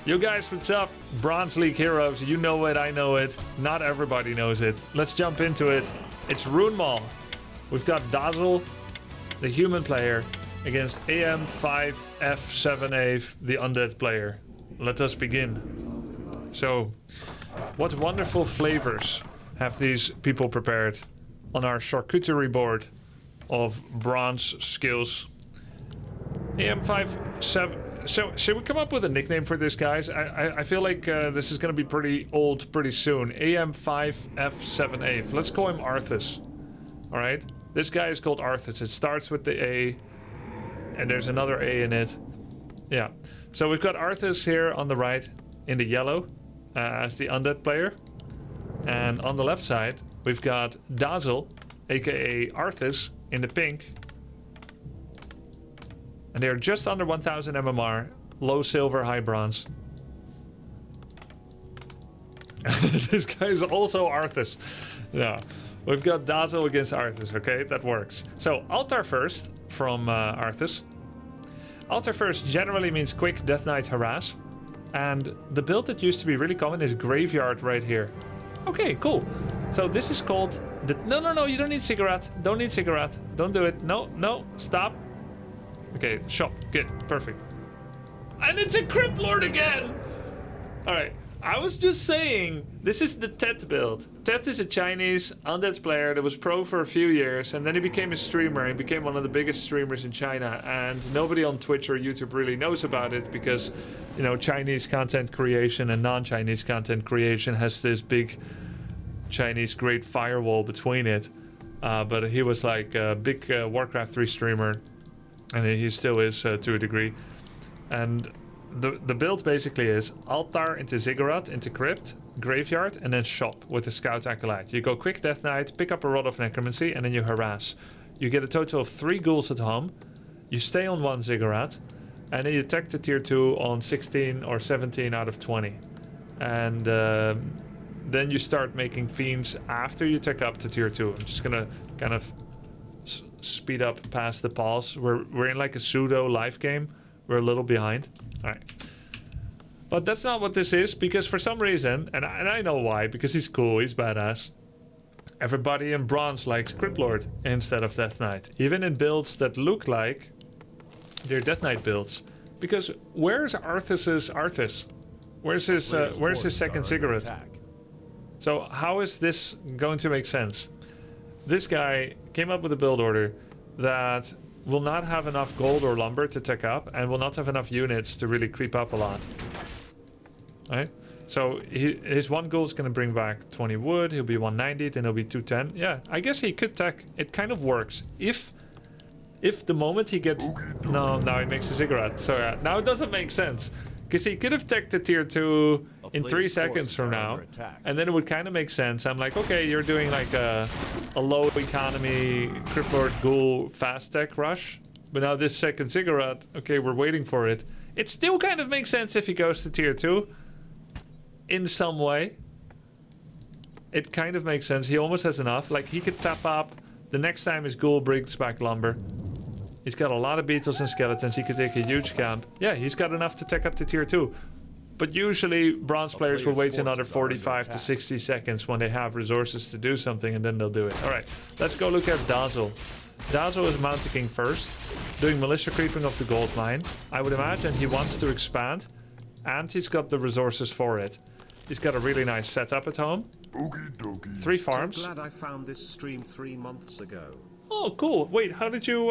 You guys, what's up? Bronze League heroes, you know it, I know it. Not everybody knows it. Let's jump into it. It's Rune Mall. We've got Dazzle, the human player, against AM5F7A, the undead player. Let us begin. So, what wonderful flavors have these people prepared on our charcuterie board of bronze skills? AM57. So, should we come up with a nickname for this, guys? I feel like this is going to be pretty old pretty soon. AM5F7A. Let's call him Arthas. Alright? This guy is called Arthas. It starts with the A, and there's another A in it. Yeah. So we've got Arthas here on the right in the yellow as the undead player. And on the left side, we've got Dazzle, aka Arthas, in the pink. And they're just under 1000 MMR, low silver, high bronze. This guy is also Arthas. Yeah, we've got Dazzle against Arthas, okay? That works. So, Altar First from Arthas. Altar First generally means quick, Death Knight, harass. And the build that used to be really common is Graveyard right here. Okay, cool. So this is called... No, you don't need cigarette. Don't need cigarette. Don't do it. No, stop. Okay, shop. Good. Perfect. And it's a Cryptlord again! Alright. I was just saying, this is the Tet build. Tet is a Chinese undead player that was pro for a few years, and then he became a streamer. He became one of the biggest streamers in China, and nobody on Twitch or YouTube really knows about it because, you know, Chinese content creation and non-Chinese content creation has this big Chinese great firewall between it. But he was like a big Warcraft 3 streamer. And he still is to a degree. And the build basically is Altar into Ziggurat, into Crypt, Graveyard, and then Shop with the Scout Acolyte. You go quick Death Knight, pick up a Rod of Necromancy, and then you harass. You get a total of 3 ghouls at home. You stay on 1 Ziggurat, and then you attack the tier 2 on 16 or 17 out of 20. And then you start making fiends after you tech up to tier 2. I'm just gonna kind of speed up past the pause. We're in like a pseudo life game. We're a little behind. All right, but that's not what this is, because for some reason, and I know why, because he's cool, he's badass, everybody in bronze likes Cryptlord instead of Death Knight, even in builds that look like they're Death Knight builds. Because where's Arthas's Arthas? Where's his second cigarette? So how is this going to make sense? This guy came up with a build order that will not have enough gold or lumber to tech up, and will not have enough units to really creep up a lot. Alright? So his 1 gold is going to bring back 20 wood, he'll be 190, then he'll be 210. Yeah, I guess he could tech. It kind of works. If the moment he gets... No, now he makes a cigarette. So yeah, now it doesn't make sense. Because he could have teched the tier 2 in 3 seconds from now, and then it would kind of make sense. I'm like, okay, you're doing like a low economy Cryptlord Ghoul fast tech rush, but now this second cigarette, okay, we're waiting for it. It still kind of makes sense if he goes to tier 2 in some way. It kind of makes sense. He almost has enough. Like, he could tap up the next time his Ghoul brings back lumber. He's got a lot of beetles and skeletons. He could take a huge camp. Yeah, he's got enough to tech up to tier 2. But usually bronze players will wait another 45 to 60 seconds when they have resources to do something, and then they'll do it. Alright, let's go look at Dazzle. Dazzle is mounting first, doing militia creeping of the gold mine. I would imagine he wants to expand, and he's got the resources for it. He's got a really nice setup at home. 3 farms. I'm glad I found this stream 3 months ago. Oh, cool. Wait, how did you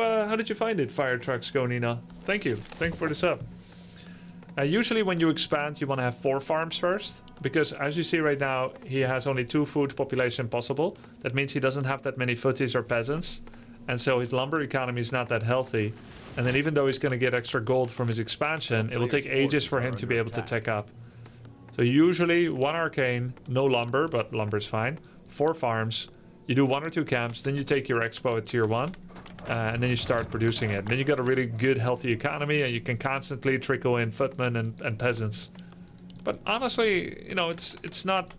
find it, Fire Truck Skonina? Thank you. Thank you for the sub. Usually when you expand, you want to have 4 farms first, because as you see right now, he has only 2 food population possible. That means he doesn't have that many footies or peasants, and so his lumber economy is not that healthy. And then even though he's going to get extra gold from his expansion, it will take ages for him to be able to tech up. So usually 1 arcane, no lumber, but lumber's fine. 4 farms. You do 1 or 2 camps, then you take your expo at tier 1, and then you start producing it. Then you got a really good, healthy economy, and you can constantly trickle in footmen and peasants. But honestly, you know, it's not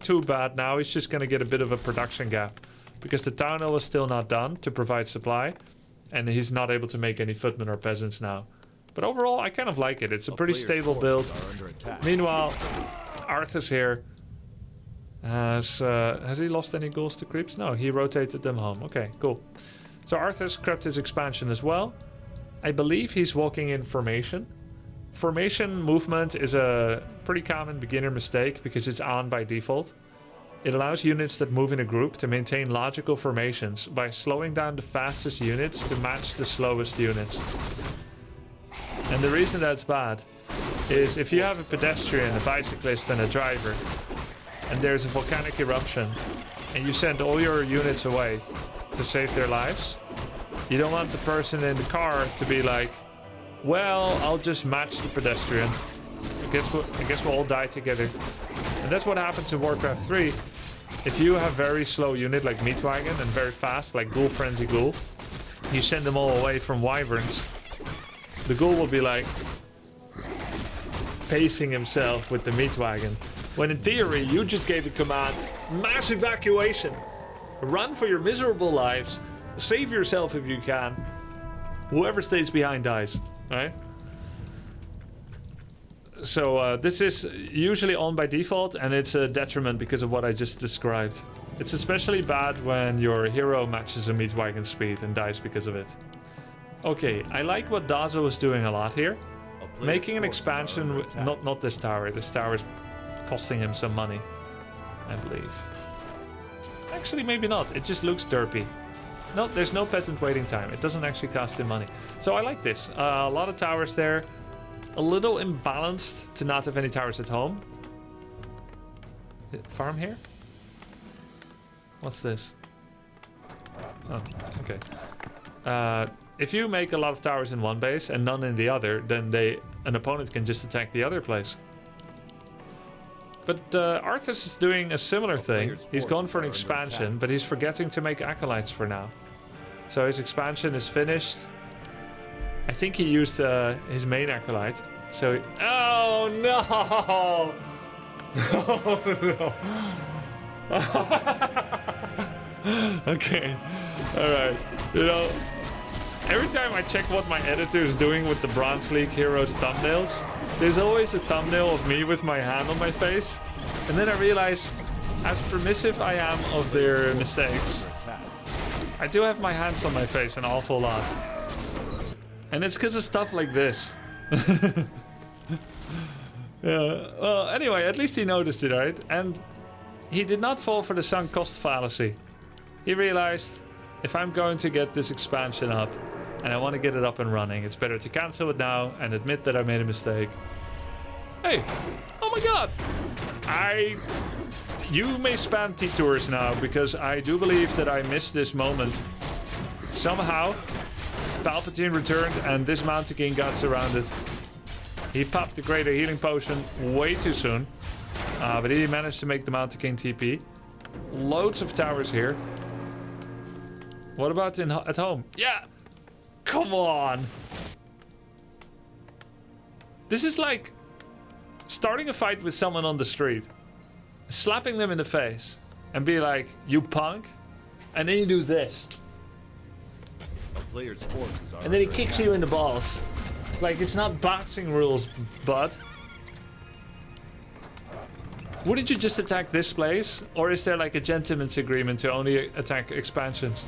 too bad now. He's just going to get a bit of a production gap, because the town hall is still not done to provide supply, and he's not able to make any footmen or peasants now. But overall, I kind of like it. It's a pretty stable build. Meanwhile, Arthas here has he lost any goals to creeps? No, he rotated them home. Okay, cool. So Arthas crept his expansion as well. I believe he's walking in formation. Formation movement is a pretty common beginner mistake because it's on by default. It allows units that move in a group to maintain logical formations by slowing down the fastest units to match the slowest units. And the reason that's bad is if you have a pedestrian, a bicyclist, and a driver, and there's a volcanic eruption, and you send all your units away to save their lives, you don't want the person in the car to be like, well, I'll just match the pedestrian. I guess we'll all die together. And that's what happens in Warcraft 3. If you have very slow unit like Meatwagon and very fast like Ghoul Frenzy Ghoul, you send them all away from Wyverns, the Ghoul will be like pacing himself with the Meatwagon. When in theory, you just gave the command, mass evacuation. Run for your miserable lives. Save yourself if you can. Whoever stays behind dies, right? So this is usually on by default, and it's a detriment because of what I just described. It's especially bad when your hero matches a Meatwagon speed and dies because of it. Okay, I like what Dazo is doing a lot here. Making an expansion, not this tower. This tower is costing him some money, I believe. Actually, maybe not. It just looks derpy. No, there's no peasant waiting time. It doesn't actually cost him money. So I like this. A lot of towers there. A little imbalanced to not have any towers at home. Farm here? What's this? Oh, okay. If you make a lot of towers in one base and none in the other, then an opponent can just attack the other place. But Arthas is doing a similar thing. He's gone for an expansion, but he's forgetting to make acolytes for now. So his expansion is finished. I think he used his main acolyte. So oh no! Oh no! Okay, all right. You know, every time I check what my editor is doing with the Bronze League Heroes thumbnails, there's always a thumbnail of me with my hand on my face, and then I realize, as permissive I am of their mistakes, I do have my hands on my face an awful lot. And it's because of stuff like this. Yeah, well, anyway, at least he noticed it, right? And he did not fall for the sunk cost fallacy. He realized, if I'm going to get this expansion up, and I want to get it up and running, it's better to cancel it now and admit that I made a mistake. Hey, oh my god! You may spam T-Tours now, because I do believe that I missed this moment. Somehow, Palpatine returned and this Mountain King got surrounded. He popped the Greater Healing Potion way too soon. But he managed to make the Mountain King TP. Loads of towers here. What about at home? Yeah! Come on! This is like starting a fight with someone on the street, slapping them in the face, and be like, you punk, and then you do this. And then he kicks you in the balls. Like, it's not boxing rules, bud. Wouldn't you just attack this place? Or is there like a gentleman's agreement to only attack expansions?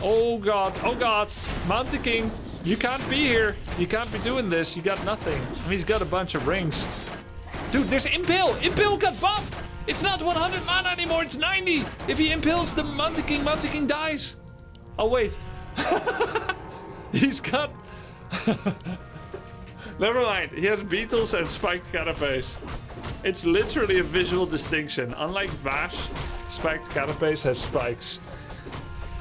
Oh god, oh god! Mountain King, you can't be here. You can't be doing this. You got nothing. I mean, he's got a bunch of rings. Dude, there's Impale! Impale got buffed! It's not 100 mana anymore, it's 90! If he impales the Mountain King dies! Oh, wait. He's got... Never mind, he has beetles and spiked carapace. It's literally a visual distinction. Unlike Bash, spiked carapace has spikes.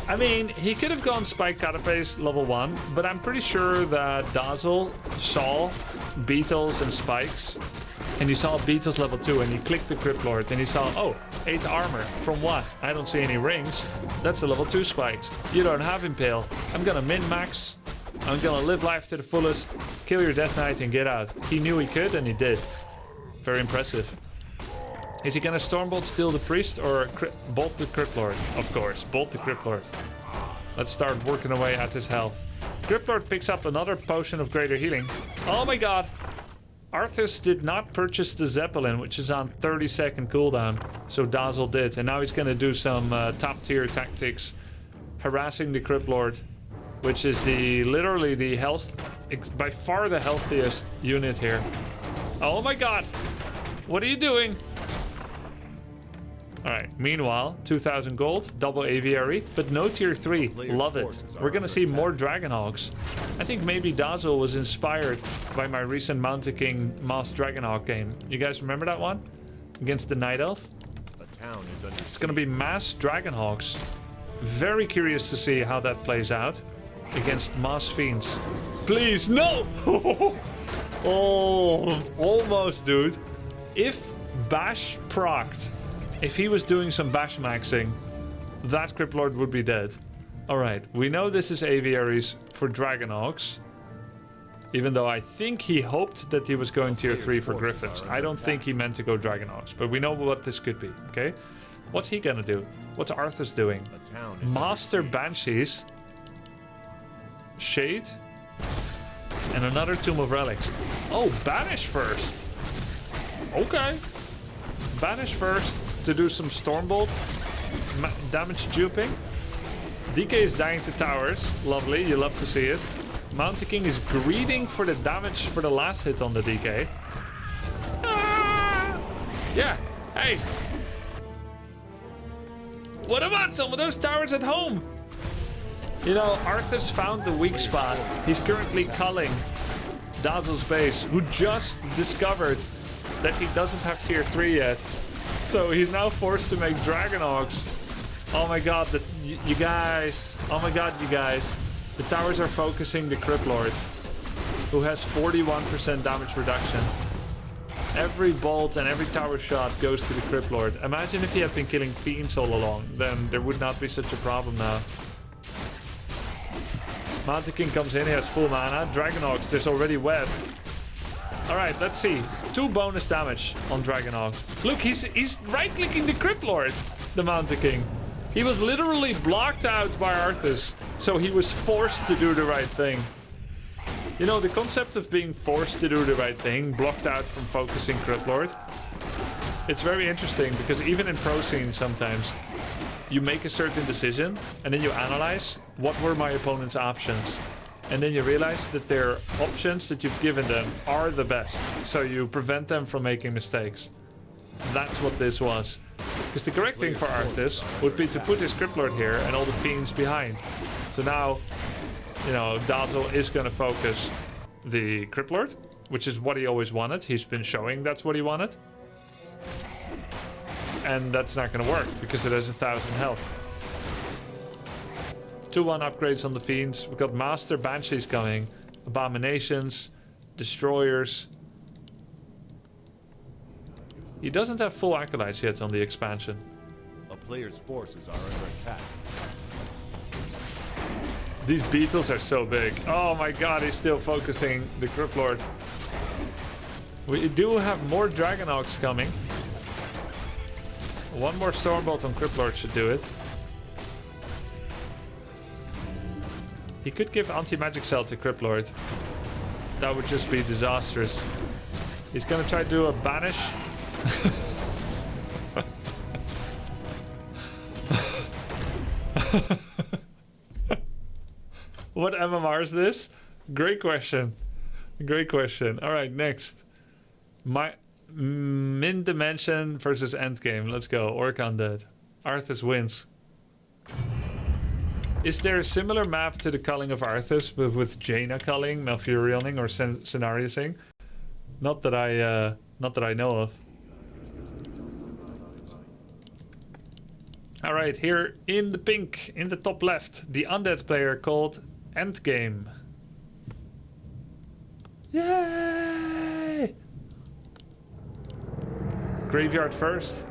I mean, he could have gone spiked carapace level 1, but I'm pretty sure that Dazzle saw beetles and spikes. And he saw beetles level 2 and he clicked the Cryptlord and he saw, oh, 8 armor. From what? I don't see any rings. That's a level 2 spikes. You don't have Impale. I'm gonna min-max. I'm gonna live life to the fullest, kill your Death Knight and get out. He knew he could and he did. Very impressive. Is he gonna Stormbolt steal the Priest or bolt the Cryptlord? Of course, bolt the Cryptlord. Let's start working away at his health. Cryptlord picks up another potion of greater healing. Oh my god. Arthas did not purchase the Zeppelin, which is on 30-second cooldown. So Dazzle did. And now he's going to do some top-tier tactics. Harassing the Cryptlord, which is literally the health... by far the healthiest unit here. Oh my god. What are you doing? Alright, meanwhile, 2,000 gold, double aviary, but no tier 3. Love it. We're gonna see more Dragonhawks. I think maybe Dazzle was inspired by my recent Mountain King Masked Dragonhawk game. You guys remember that one? Against the Night Elf? It's gonna be Masked Dragonhawks. Very curious to see how that plays out against Masked Fiends. Please, no! Oh, almost, dude. If Bash procced, if he was doing some Bash maxing, that Cryptlord would be dead. Alright, we know this is aviaries for Dragonhawks. Even though I think he hoped that he was going tier 3 for Griffins. I don't think he meant to go Dragonhawks, but we know what this could be, okay? What's he gonna do? What's Arthas doing? Master Banshees. Shade. And another Tomb of Relics. Oh, Banish first. Okay. Banish first to do some Stormbolt damage duping. DK is dying to towers. Lovely, you love to see it. Mountain King is greeting for the damage for the last hit on the DK. Ah! Yeah, hey. What about some of those towers at home? You know, Arthas found the weak spot. He's currently culling Dazzle's base, who just discovered that he doesn't have tier 3 yet. So he's now forced to make Dragonhawks. Oh my god, you guys. Oh my god, you guys. The towers are focusing the Cryptlord, who has 41% damage reduction. Every bolt and every tower shot goes to the Cryptlord. Imagine if he had been killing Fiends all along, then there would not be such a problem now. Mountain King comes in, he has full mana. Dragonhawks, there's already web. Alright, let's see. 2 bonus damage on Dragonhawks. Look, he's right-clicking the Cryptlord, the Mountain King. He was literally blocked out by Arthas, so he was forced to do the right thing. You know, the concept of being forced to do the right thing, blocked out from focusing Cryptlord, it's very interesting because even in pro scenes sometimes, you make a certain decision and then you analyze what were my opponent's options. And then you realize that their options that you've given them are the best. So you prevent them from making mistakes. That's what this was. Because the correct thing for Arthas would be to put his Cryptlord here and all the Fiends behind. So now, you know, Dazzle is going to focus the Cryptlord, which is what he always wanted. He's been showing that's what he wanted. And that's not going to work because it has 1,000 health. 2-1 upgrades on the Fiends. We've got Master Banshees coming. Abominations. Destroyers. He doesn't have full Acolytes yet on the expansion. A player's forces are under attack. These beetles are so big. Oh my god, he's still focusing the Cryptlord. We do have more Dragonhawks coming. One more Stormbolt on Cryptlord should do it. He could give Anti-Magic Cell to Cryptlord. That would just be disastrous. He's gonna try to do a Banish. What MMR is this? Great question. Great question. Alright, next. Min Dimension versus Endgame. Let's go. Orc Undead. Arthas wins. Is there a similar map to the culling of Arthas, but with Jaina culling, Malfurioning, or Scenariusing? Not that I know of. Alright, here in the pink, in the top left, the undead player called Endgame. Yay! Graveyard first.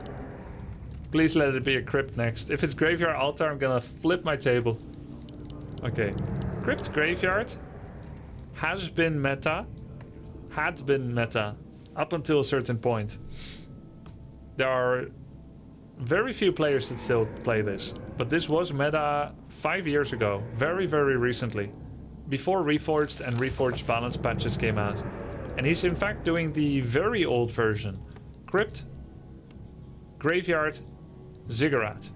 Please let it be a crypt next. If it's graveyard altar, I'm gonna flip my table. Okay. Crypt graveyard has been meta. Had been meta. Up until a certain point. There are very few players that still play this. But this was meta 5 years ago. Very, very recently. before Reforged and Reforged balance patches came out. And he's in fact doing the very old version. Crypt, Graveyard, Ziggurat.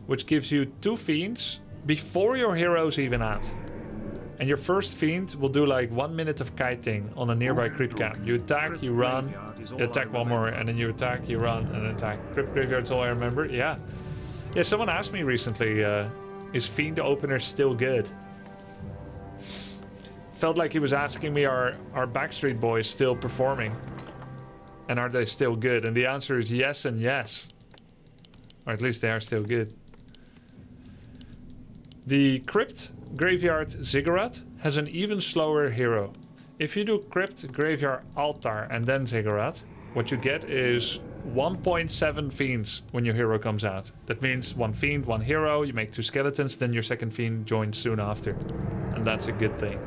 Which gives you 2 Fiends before your hero's even out. And your first Fiend will do like 1 minute of kiting on a nearby creep camp. You attack, you run, you attack one more, and then you attack, you run, and attack. Crypt Graveyard's all I remember, yeah. Yeah, someone asked me recently, is Fiend opener still good? Felt like he was asking me, are Backstreet Boys still performing? And are they still good? And the answer is yes and yes. Or at least they are still good. The Crypt, Graveyard, Ziggurat has an even slower hero. If you do Crypt, Graveyard, Altar, and then Ziggurat, what you get is 1.7 Fiends when your hero comes out. That means 1 Fiend, 1 hero, you make 2 skeletons, then your second Fiend joins soon after. And that's a good thing.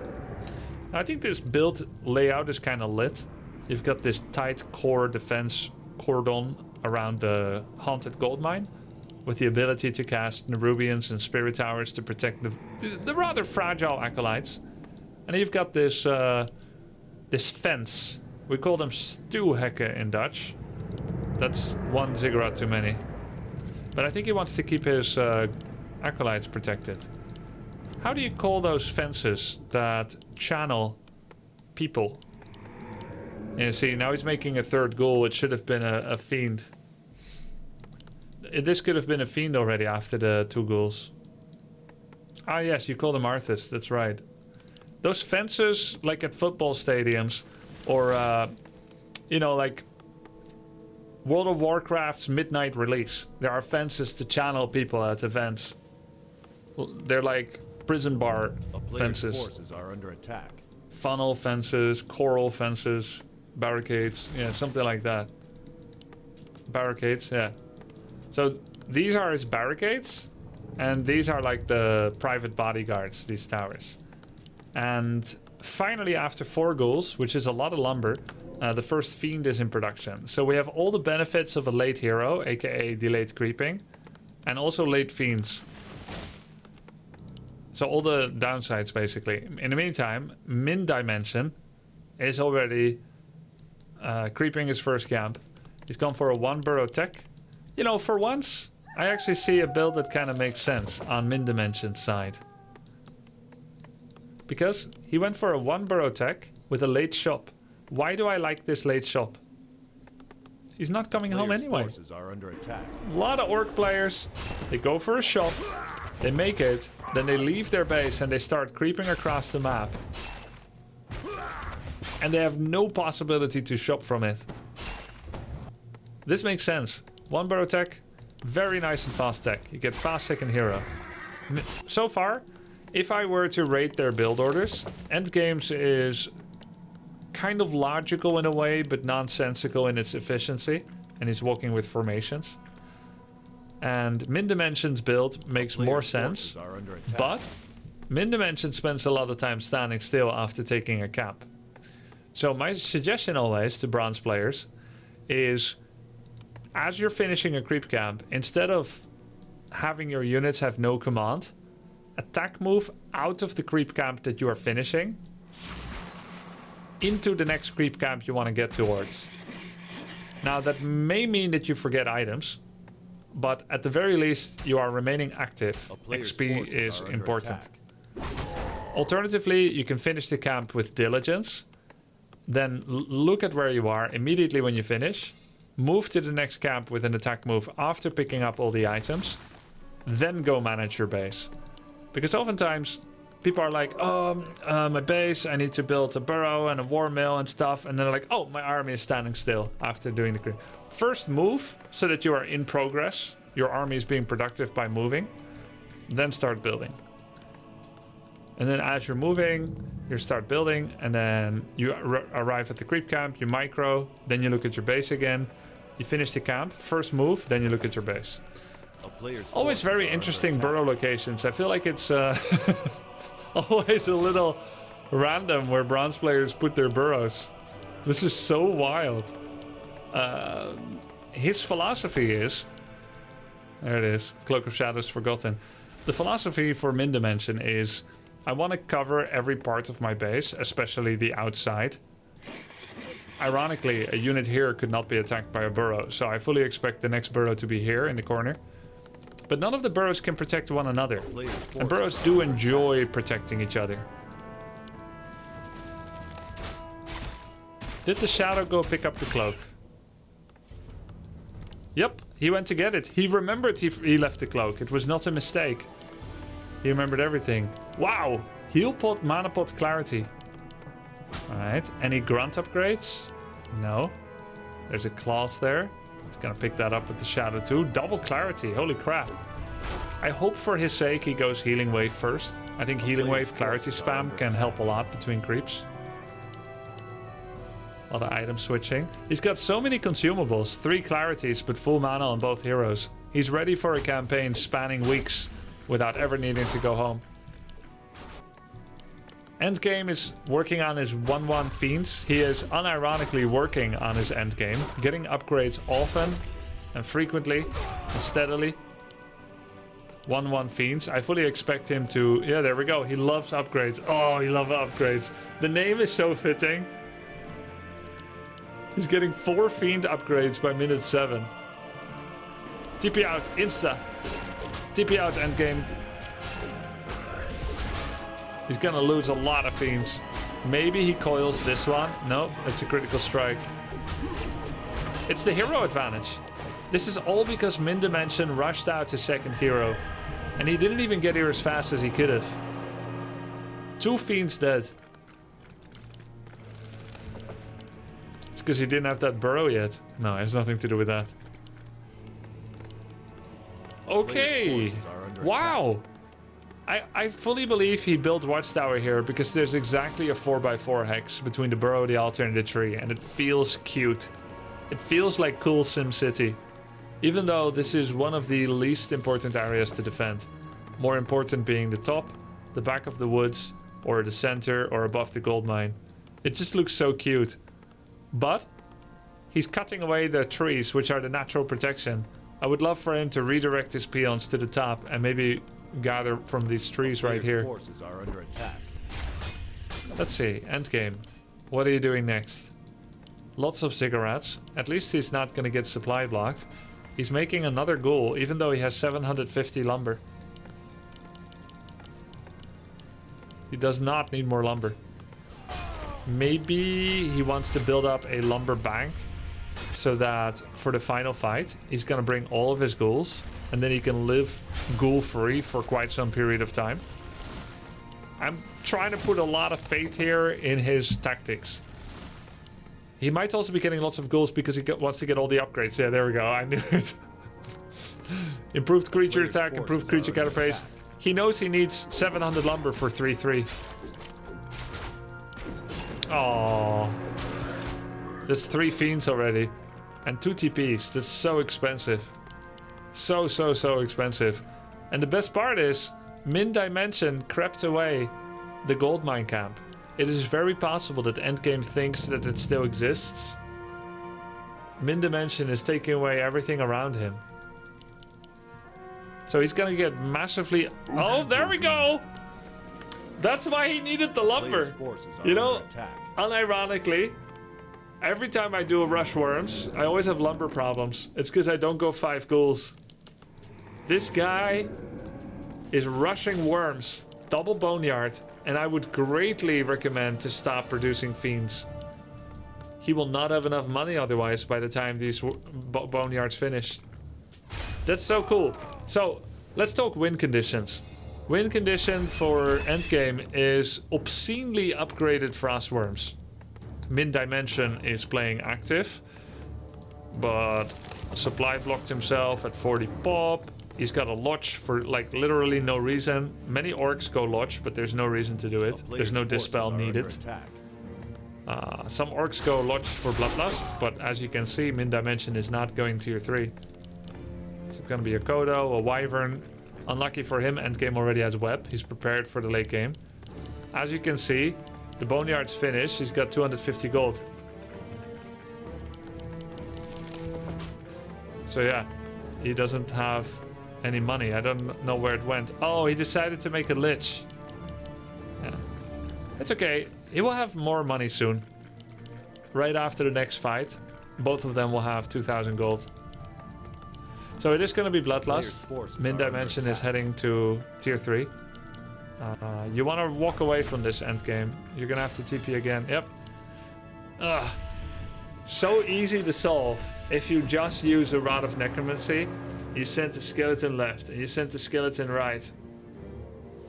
I think this build layout is kind of lit. You've got this tight core defense cordon around the Haunted Goldmine, with the ability to cast Nerubians and Spirit Towers to protect the rather fragile Acolytes. And you've got this this fence. We call them stuwhekken in Dutch. That's 1 Ziggurat too many. But I think he wants to keep his Acolytes protected. How do you call those fences that channel people? You see, now he's making a 3rd ghoul. It should have been a Fiend. This could have been a Fiend already after the 2 ghouls. Ah yes, you call them Arthas, that's right. Those fences, like at football stadiums, or, you know, like World of Warcraft's midnight release. There are fences to channel people at events. They're like prison bar fences. Forces are under attack. Funnel fences, coral fences, barricades, yeah, something like that. Barricades, yeah. So these are his barricades, and these are like the private bodyguards, these towers. And finally, after 4 ghouls, which is a lot of lumber, the first Fiend is in production. So we have all the benefits of a late hero, aka delayed creeping, and also late Fiends. So all the downsides, basically. In the meantime, Min Dimension is already creeping his first camp. He's gone for a 1 burrow tech. You know, for once, I actually see a build that kind of makes sense on Min Dimension's side. Because he went for a 1 burrow tech with a late shop. Why do I like this late shop? He's not coming home anyway. Forces are under attack. A lot of orc players, they go for a shop, they make it, then they leave their base and they start creeping across the map. And they have no possibility to shop from it. This makes sense. 1 burrow tech, very nice and fast tech. You get fast second hero. So far, if I were to rate their build orders, Endgames is kind of logical in a way, but nonsensical in its efficiency. And he's walking with formations. And Min Dimension's build makes more sense. But Min Dimension spends a lot of time standing still after taking a cap. So my suggestion always to bronze players is, as you're finishing a creep camp, instead of having your units have no command, attack move out of the creep camp that you are finishing into the next creep camp you want to get towards. Now that may mean that you forget items, but at the very least you are remaining active. XP is important. Alternatively, you can finish the camp with diligence, then look at where you are immediately when you finish, move to the next camp with an attack move after picking up all the items, then go manage your base. Because oftentimes people are like, oh, my base, I need to build a burrow and a war mill and stuff. And then they're like, oh, my army is standing still after doing the creep. First move so that you are in progress. Your army is being productive by moving. Then start building. And then as you're moving, you start building. And then you arrive at the creep camp, you micro. Then you look at your base again. You finish the camp. First move, then you look at your base. Always very interesting burrow locations. I feel like it's always a little random where bronze players put their burrows. This is so wild. His philosophy is... There it is. Cloak of Shadows forgotten. The philosophy for Min Dimension is I want to cover every part of my base, especially the outside. Ironically, a unit here could not be attacked by a burrow, so I fully expect the next burrow to be here in the corner. But none of the burrows can protect one another. And burrows do enjoy protecting each other. Did the shadow go pick up the cloak? Yep, he went to get it. He remembered he left the cloak. It was not a mistake. He remembered everything. Wow! Heal pot, mana pot, clarity. Alright, any grunt upgrades? No. There's a clause there. It's gonna pick that up with the shadow too. Double clarity, holy crap. I hope for his sake he goes healing wave first. I think healing wave clarity spam can help a lot between creeps. A lot of item switching. He's got so many consumables. 3 clarities, but full mana on both heroes. He's ready for a campaign spanning weeks without ever needing to go home. Endgame is working on his 1-1 fiends. He is unironically working on his endgame, getting upgrades often and frequently and steadily. 1-1 fiends. I fully expect him to... Yeah, there we go. He loves upgrades. Oh, he loves upgrades. The name is so fitting. He's getting 4 fiend upgrades by minute 7. TP out, insta. TP out, endgame. He's gonna lose a lot of fiends. Maybe he coils this one. No, it's a critical strike. It's the hero advantage. This is all because Min Dimension rushed out his second hero. And he didn't even get here as fast as he could have. 2 fiends dead. It's because he didn't have that burrow yet. No, it has nothing to do with that. Okay. Wow. I fully believe he built Watchtower here because there's exactly a 4x4 hex between the burrow, the altar, and the tree. And it feels cute. It feels like cool SimCity. Even though this is one of the least important areas to defend. More important being the top, the back of the woods, or the center, or above the gold mine. It just looks so cute. But he's cutting away the trees, which are the natural protection. I would love for him to redirect his peons to the top and maybe gather from these trees right here. Forces are under attack. Let's see, endgame. What are you doing next? Lots of ziggurats. At least he's not going to get supply blocked. He's making another ghoul, even though he has 750 lumber. He does not need more lumber. Maybe he wants to build up a lumber bank so that for the final fight, he's going to bring all of his ghouls and then he can live ghoul-free for quite some period of time. I'm trying to put a lot of faith here in his tactics. He might also be getting lots of ghouls because he wants to get all the upgrades. Yeah, there we go. I knew it. Improved creature attack, improved creature catapace. He knows he needs 700 lumber for 3-3. Oh, that's 3 fiends already. And 2 TPs. That's so expensive. So expensive. And the best part is, Min Dimension crept away the gold mine camp. It is very possible that Endgame thinks that it still exists. Min Dimension is taking away everything around him. So he's gonna get massively... Oh, there we go! That's why he needed the lumber. You know, unironically, every time I do a rush worms, I always have lumber problems. It's because I don't go 5 ghouls. This guy is rushing worms, double boneyard, and I would greatly recommend to stop producing fiends. He will not have enough money otherwise by the time these boneyards finish. That's so cool. So, let's talk win conditions. Win condition for endgame is obscenely upgraded frostworms. Min Dimension is playing active, but Supply blocked himself at 40 pop. He's got a lodge for like literally no reason. Many orcs go lodge, but there's no reason to do it. There's no dispel needed. Some orcs go lodge for bloodlust, but as you can see, Min Dimension is not going tier 3. It's gonna be a Kodo, a Wyvern. Unlucky for him, endgame already has web. He's prepared for the late game. As you can see, the Boneyard's finished. He's got 250 gold. So yeah, he doesn't have any money. I don't know where it went. Oh, he decided to make a Lich. It's okay. He will have more money soon. Right after the next fight, both of them will have 2,000 gold. So it is going to be Bloodlust. Min Dimension is heading to tier 3. You want to walk away from this endgame. You're going to have to TP again. Yep. Ugh. So easy to solve if you just use a Rod of Necromancy. You send the skeleton left and you send the skeleton right.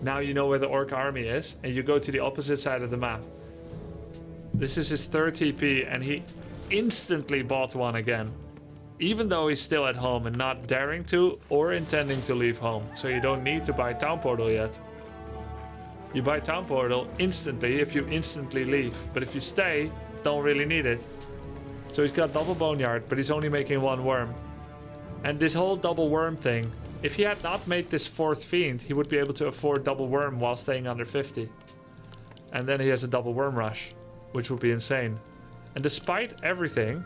Now you know where the orc army is and you go to the opposite side of the map. This is his third TP and he instantly bought one again. Even though he's still at home and not daring to or intending to leave home. So you don't need to buy Town Portal yet. You buy Town Portal instantly if you instantly leave. But if you stay, don't really need it. So he's got double Boneyard, but he's only making one worm. And this whole double worm thing, if he had not made this fourth fiend, he would be able to afford double worm while staying under 50. And then he has a double worm rush, which would be insane. And despite everything,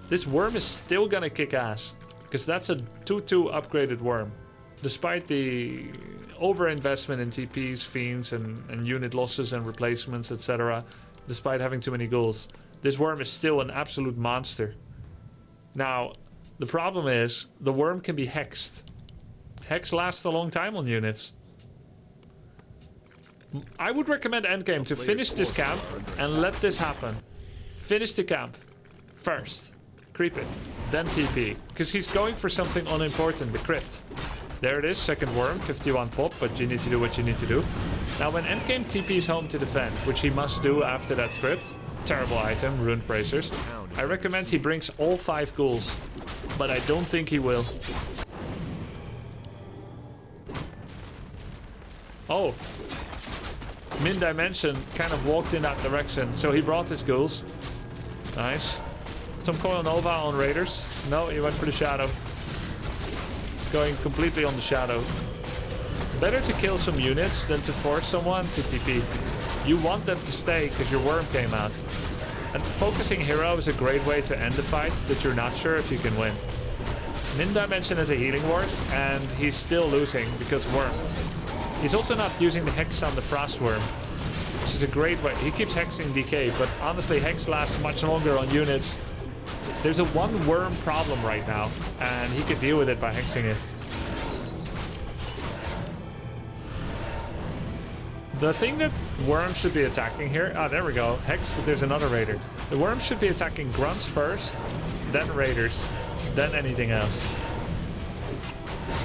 this worm is still gonna kick ass. Because that's a 2-2 upgraded worm. Despite the overinvestment in TPs, fiends, and unit losses and replacements, etc. Despite having too many ghouls, this worm is still an absolute monster. Now, the problem is, the worm can be hexed. Hex lasts a long time on units. I would recommend endgame to finish this camp and let this happen. Finish the camp first. Creep it. Then TP. Because he's going for something unimportant, the crypt. There it is, second worm, 51 pop, but you need to do what you need to do. Now when endgame TP's home to defend, which he must do after that crypt, terrible item, Ruined Bracers, I recommend he brings all 5 ghouls. But I don't think he will. Oh. Min Dimension kind of walked in that direction, so he brought his ghouls. Nice. Some Coil Nova on Raiders. No, he went for the Shadow. He's going completely on the Shadow. Better to kill some units than to force someone to TP. You want them to stay because your worm came out. And focusing hero is a great way to end the fight that you're not sure if you can win. Min Dimension has a healing ward and he's still losing because worm. He's also not using the hex on the frost worm, which is a great way. He keeps hexing DK, but honestly hex lasts much longer on units. There's a 1 worm problem right now and he could deal with it by hexing it. The thing that worms should be attacking here... Ah, there we go. Hex, but there's another raider. The worms should be attacking grunts first, then raiders, then anything else.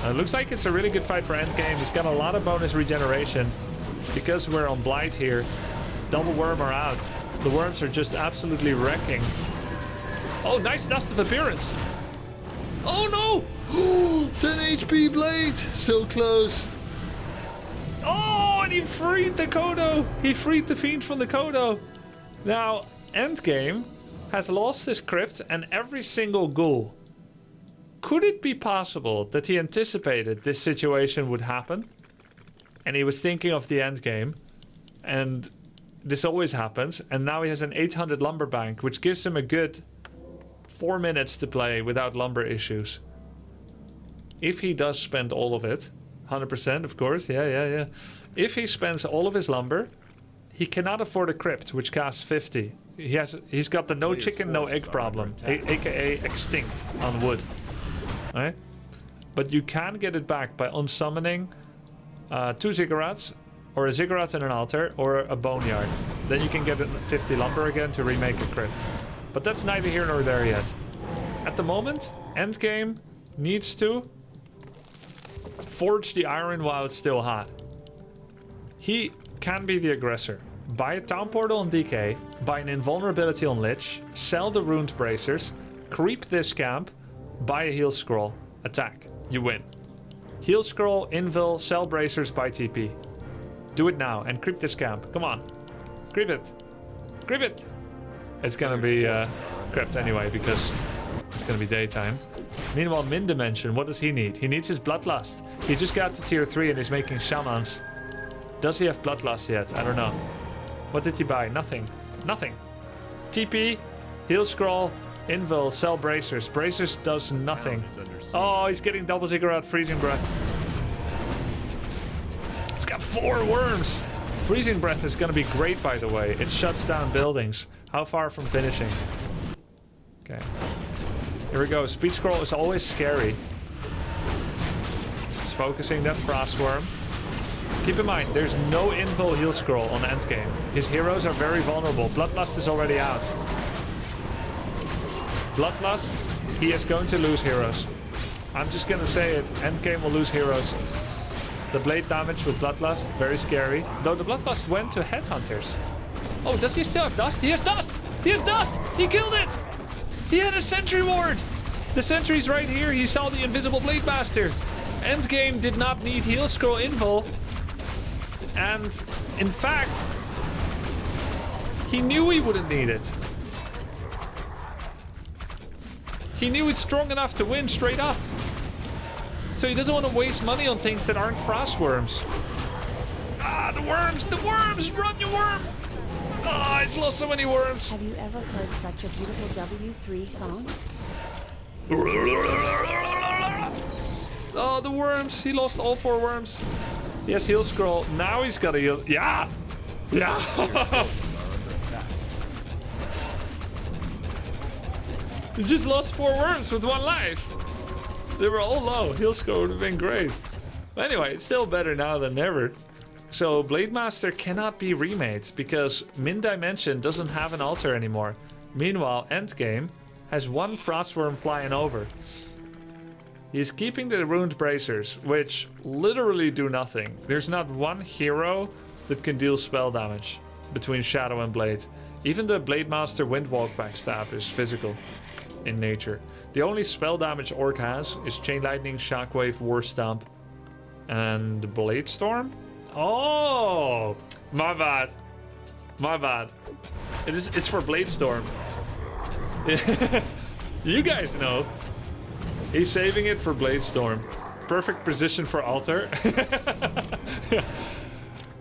It looks like it's a really good fight for endgame. He's got a lot of bonus regeneration. Because we're on Blight here, double worm are out. The worms are just absolutely wrecking. Oh, nice Dust of Appearance. Oh no! 10 HP Blade! So close. Oh, and he freed the Kodo! He freed the Fiend from the Kodo! Now, endgame has lost his crypt and every single ghoul. Could it be possible that he anticipated this situation would happen? And he was thinking of the endgame. And this always happens. And now he has an 800 lumber bank, which gives him a good 4 minutes to play without lumber issues. If he does spend all of it... 100%, of course. Yeah. If he spends all of his lumber, he cannot afford a crypt, which costs 50. He's got the no chicken, no egg problem, aka extinct on wood. Right? But you can get it back by unsummoning 2 ziggurats, or a ziggurat and an altar, or a boneyard. Then you can get 50 lumber again to remake a crypt. But that's neither here nor there yet. At the moment, endgame needs to forge the iron while it's still hot. He can be the aggressor. Buy a Town Portal on DK, buy an Invulnerability on Lich, sell the Ruined Bracers, creep this camp, buy a Heal Scroll, attack. You win. Heal Scroll, Invul, sell Bracers, buy TP. Do it now and creep this camp. Come on. Creep it. Creep it. It's gonna be crept anyway because it's gonna be daytime. Meanwhile, Min Dimension, what does he need? He needs his Bloodlust. He just got to tier 3 and is making shamans. Does he have Bloodlust yet? I don't know. What did he buy? Nothing. Nothing. TP, Heal Scroll, Invul, sell Bracers. Bracers does nothing. Oh, he's getting double Ziggurat, Freezing Breath. It's got 4 worms. Freezing Breath is gonna be great, by the way. It shuts down buildings. How far from finishing? Okay. Here we go. Speed Scroll is always scary. Just focusing that Frostworm. Keep in mind, there's no invul heal scroll on endgame. His heroes are very vulnerable. Bloodlust is already out. Bloodlust, he is going to lose heroes. I'm just gonna say it. Endgame will lose heroes. The blade damage with Bloodlust, very scary. Though the Bloodlust went to Headhunters. Oh, does he still have dust? He has dust! He has dust! He killed it! He had a sentry ward! The sentry's right here. He saw the invisible Blade Master. Endgame did not need heal scroll invul. And in fact, he knew he wouldn't need it. He knew it's strong enough to win straight up. So he doesn't want to waste money on things that aren't Frostworms. Ah, the worms! The worms! Run, you worm! Ah, I've lost so many worms. Have you ever heard such a beautiful W3 song? Oh, the worms! He lost all 4 worms. He has heal scroll. Now he's got a heal. Yeah! Yeah! He just lost 4 worms with 1 life. They were all low. Heal scroll would have been great. But anyway, it's still better now than never. So Blade Master cannot be remade because Min Dimension doesn't have an altar anymore. Meanwhile, Endgame has 1 Frostworm flying over. He's keeping the Ruined Bracers, which literally do nothing. There's not one hero that can deal spell damage between Shadow and Blade. Even the Blade Master Windwalk backstab is physical in nature. The only spell damage Orc has is Chain Lightning, Shockwave, War Stomp, and Blade Storm? Oh! My bad. My bad. It's for Blade Storm. You guys know. He's saving it for Blade Storm. Perfect position for altar.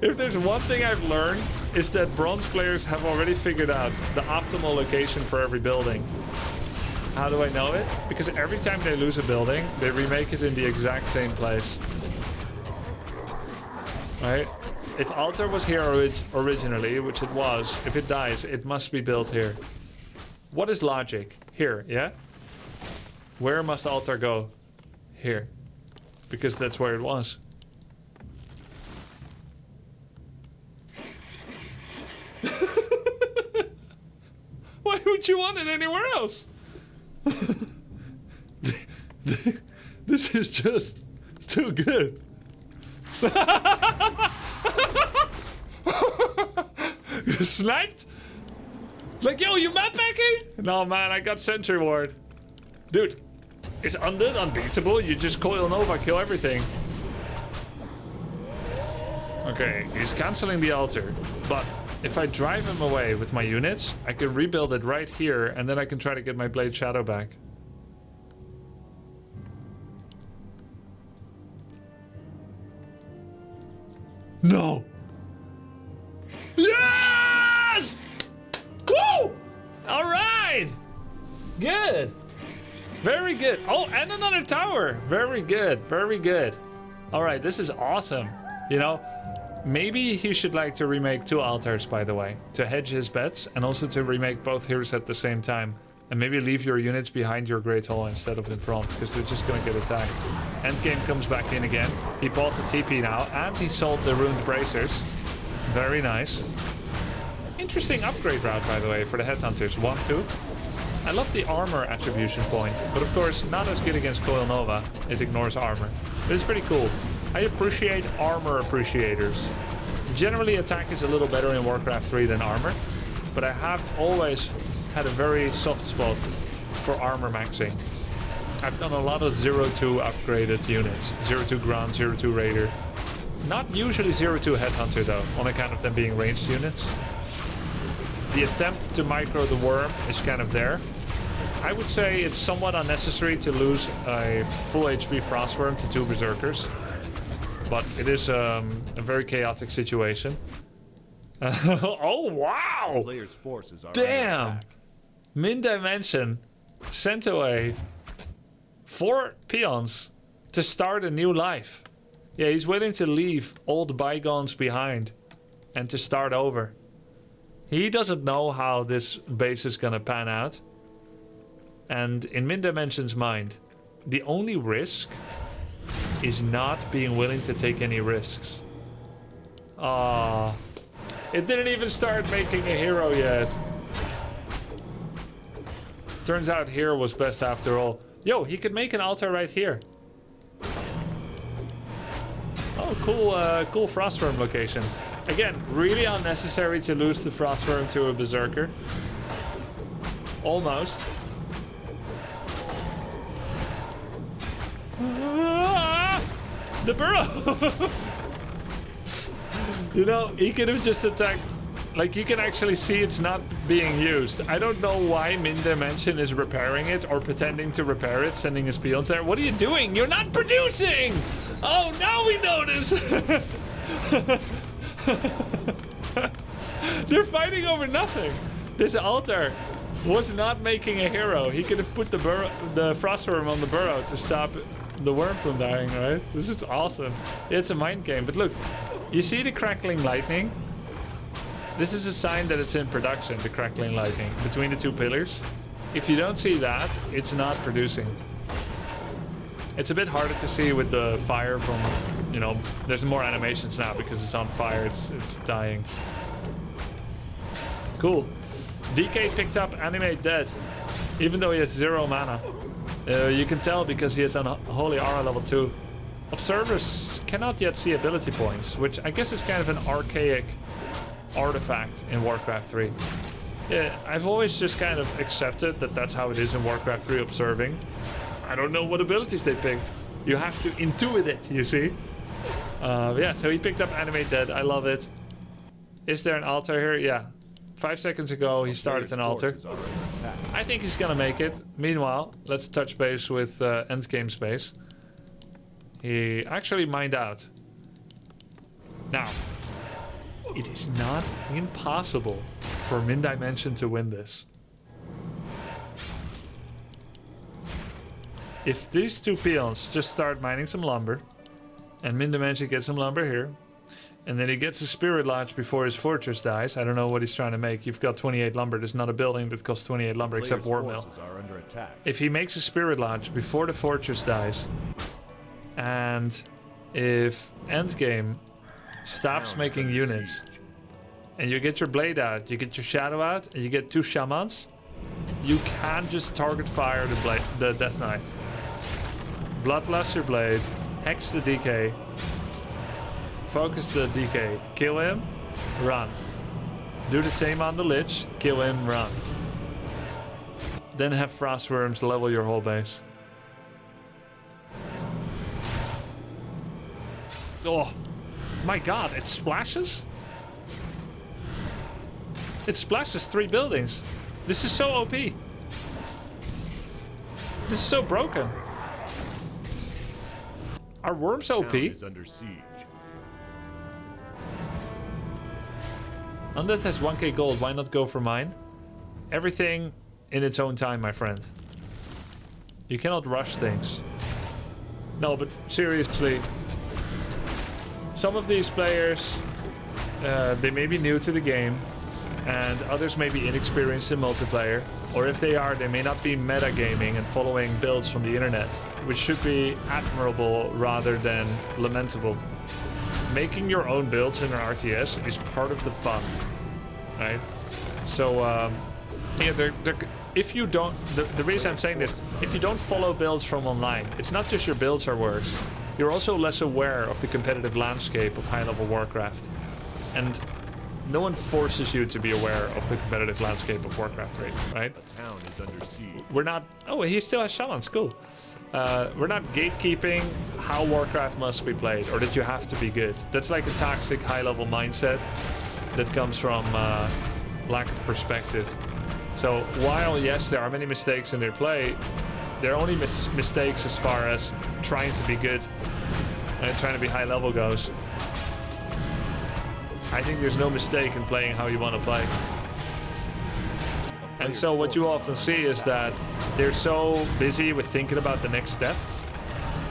If there's one thing I've learned, is that bronze players have already figured out the optimal location for every building. How do I know it? Because every time they lose a building, they remake it in the exact same place. Right? If altar was here originally, which it was, if it dies, it must be built here. What is logic? Here, yeah? Where must altar go? Here. Because that's where it was. Why would you want it anywhere else? This is just too good. Sniped? Like, yo, you map packing? No, man, I got Sentry Ward. Dude, is Undead unbeatable? You just Coil Nova, kill everything. Okay, he's canceling the altar. But if I drive him away with my units, I can rebuild it right here, and then I can try to get my Blade Shadow back. No! Yes! Woo! Alright! Good! Very good. Oh, and another tower! Very good, very good. Alright, this is awesome. You know, maybe he should like to remake 2 altars, by the way, to hedge his bets, and also to remake both heroes at the same time. And maybe leave your units behind your Great Hall instead of in front, because they're just gonna get attacked. Endgame comes back in again. He bought the TP now, and he sold the Ruined Bracers. Very nice. Interesting upgrade route, by the way, for the Headhunters. 1-2. I love the armor attribution point, but of course, not as good against Coil Nova. It ignores armor. But it's pretty cool. I appreciate armor appreciators. Generally, attack is a little better in Warcraft 3 than armor, but I have always had a very soft spot for armor maxing. I've done a lot of 0-2 upgraded units. 0-2 Ground, 0-2 Raider. Not usually 0-2 Headhunter though, on account of them being ranged units. The attempt to micro the worm is kind of there. I would say it's somewhat unnecessary to lose a full HP Frostworm to 2 Berserkers. But it is a very chaotic situation. Oh, wow! Player's forces are Damn! under attack. Min Dimension sent away 4 peons to start a new life. Yeah, he's willing to leave old bygones behind and to start over. He doesn't know how this base is gonna pan out. And in Min Dimension's mind, the only risk is not being willing to take any risks. Ah, it didn't even start making a hero yet. Turns out hero was best after all. Yo, he could make an altar right here. Oh, cool Frostworm location. Again, really unnecessary to lose the Frostworm to a Berserker. Almost. The burrow! You know, he could have just attacked. Like, you can actually see it's not being used. I don't know why Min Dimension is repairing it or pretending to repair it, sending his peons there. What are you doing? You're not producing! Oh, now we notice! They're fighting over nothing. This altar was not making a hero. He could have put the Frostworm on the burrow to stop the worm from dying, right? This is awesome. It's a mind game, but look, you see the crackling lightning? This is a sign that it's in production, the crackling lightning, between the two pillars. If you don't see that, it's not producing. It's a bit harder to see with the fire from, you know, there's more animations now because it's on fire, it's dying. Cool. DK picked up Animate Dead, even though he has 0 mana. You can tell because he is on Holy Aura level 2. Observers cannot yet see ability points, which I guess is kind of an archaic artifact in Warcraft 3. Yeah, I've always just kind of accepted that that's how it is in Warcraft 3 observing. I don't know what abilities they picked. You have to intuit it, you see? Yeah, so he picked up Animate Dead. I love it. Is there an altar here? Yeah. 5 seconds ago, he started an altar. I think he's gonna make it. Meanwhile, let's touch base with endgame space. He actually mined out. Now, it is not impossible for Min Dimension to win this. If these two peons just start mining some lumber, and Min Dimension gets some lumber here, and then he gets a Spirit Lodge before his fortress dies. I don't know what he's trying to make. You've got 28 lumber. There's not a building that costs 28 lumber except War Mill. If he makes a Spirit Lodge before the fortress dies, and if Endgame stops making units, and you get your Blade out, you get your Shadow out, and you get 2 Shamans, you can just target fire the Death Knight. Bloodlust your Blade, Hex the DK, focus the DK, kill him, run. Do the same on the Lich, kill him, run. Then have Frostworms level your whole base. Oh, my god, it splashes? It splashes 3 buildings. This is so OP. This is so broken. Are worms OP? Is under siege. Undead has 1k gold, why not go for mine? Everything in its own time, my friend. You cannot rush things. No, but seriously, some of these players, they may be new to the game, and others may be inexperienced in multiplayer, or if they are, they may not be metagaming and following builds from the internet, which should be admirable rather than lamentable. Making your own builds in an RTS is part of the fun, right? So, yeah, if you don't, the reason I'm saying this, if you don't follow builds from online, it's not just your builds are worse, you're also less aware of the competitive landscape of high-level Warcraft. And no one forces you to be aware of the competitive landscape of Warcraft 3, right? The town is under siege. We're not... Oh, he still has shamans, cool. We're not gatekeeping how Warcraft must be played, or that you have to be good. That's like a toxic high-level mindset that comes from lack of perspective. So while, yes, there are many mistakes in their play, there are only mistakes as far as trying to be good and trying to be high-level goes. I think there's no mistake in playing how you want to play. And so what you often see is that they're so busy with thinking about the next step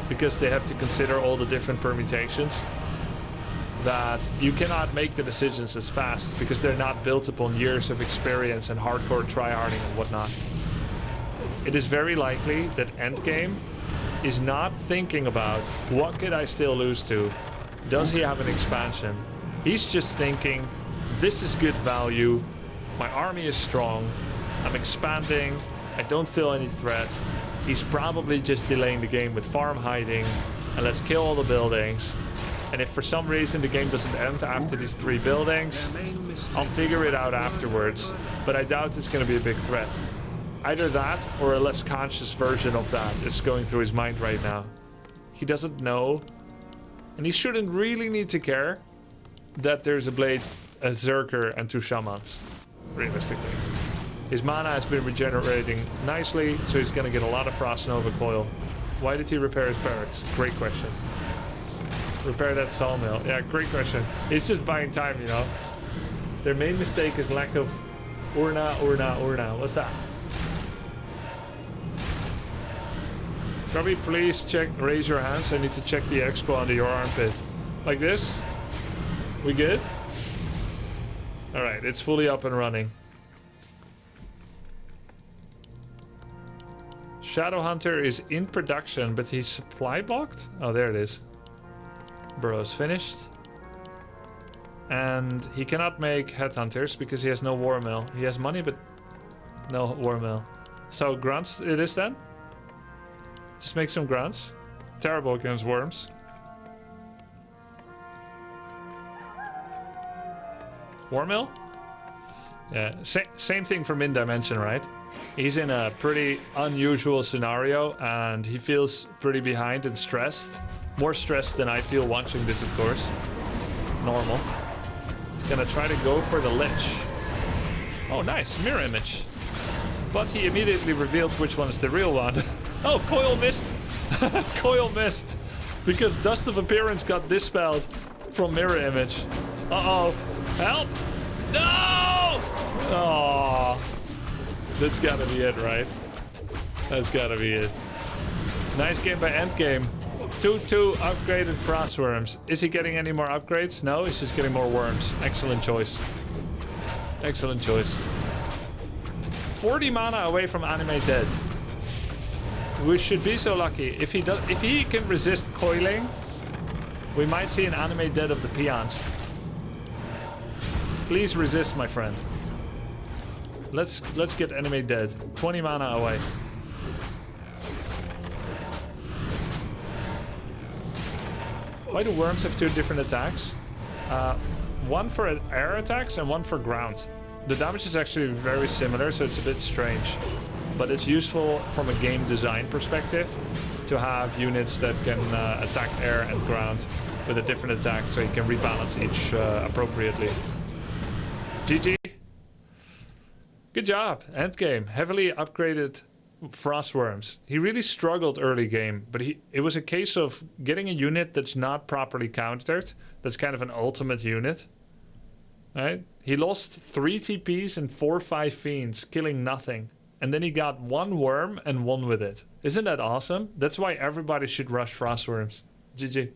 because they have to consider all the different permutations that you cannot make the decisions as fast because they're not built upon years of experience and hardcore tryharding and whatnot. It is very likely that Endgame is not thinking about what could I still lose to? Does he have an expansion? He's just thinking, this is good value, my army is strong, I'm expanding, I don't feel any threat. He's probably just delaying the game with farm hiding, and let's kill all the buildings. And if for some reason the game doesn't end after these 3 buildings, I'll figure it out afterwards. But I doubt it's going to be a big threat. Either that or a less conscious version of that is going through his mind right now. He doesn't know, and he shouldn't really need to care, that there's a blade, a Zerker, and 2 shamans, realistically. His mana has been regenerating nicely, so he's going to get a lot of Frost Nova Coil. Why did he repair his barracks? Great question. Repair that sawmill. Yeah, great question. He's just buying time, you know. Their main mistake is lack of Urna. What's that? Grubby, please raise your hands. I need to check the expo under your armpit. Like this? We good? Alright, it's fully up and running. Shadowhunter is in production, but he's supply blocked? Oh, there it is. Burrow's finished. And he cannot make headhunters because he has no war mill. He has money, but no war mill. So grunts it is then? Just make some grunts. Terrible against worms. War mill? Yeah, same thing for Min Dimension, right? He's in a pretty unusual scenario and he feels pretty behind and stressed. More stressed than I feel watching this, of course. Normal. He's gonna try to go for the Lich. Oh, nice. Mirror image. But he immediately revealed which one is the real one. Oh, Coil missed. Coil missed. Because Dust of Appearance got dispelled from mirror image. Uh-oh. Help! No! Oh, that's gotta be it, right? That's gotta be it. Nice game by Endgame. 2-2 upgraded Frostworms. Is he getting any more upgrades? No, he's just getting more worms. Excellent choice. Excellent choice. 40 mana away from Anime Dead. We should be so lucky. If he can resist coiling, we might see an Anime Dead of the peons. Please resist, my friend. Let's get Anime Dead. 20 mana away. Why do worms have 2 different attacks? One for air attacks and one for ground. The damage is actually very similar, so it's a bit strange. But it's useful from a game design perspective to have units that can attack air and ground with a different attack, so you can rebalance each appropriately. GG. Good job. Endgame. Heavily upgraded Frostworms. He really struggled early game, but it was a case of getting a unit that's not properly countered. That's kind of an ultimate unit. Right? He lost 3 TPs and 4-5 fiends, killing nothing. And then he got 1 worm and won with it. Isn't that awesome? That's why everybody should rush Frostworms. GG.